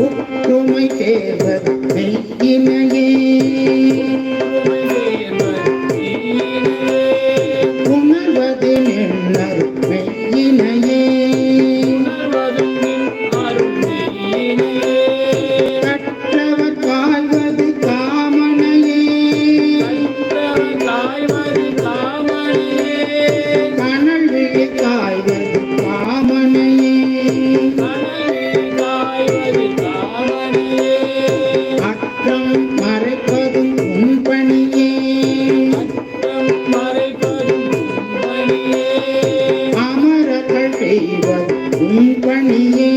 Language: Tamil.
ஒற்றுமை தேவர் மெய்யினையே உணர்வது நின்னர் மெய்யினையே கற்றவர் காய்வது காமனையே கனல் விழி காய்வது காமனையே அற்றம் மறைப்பதும் உன் பணியே அமரர்கள் செய்வது உன் பணியே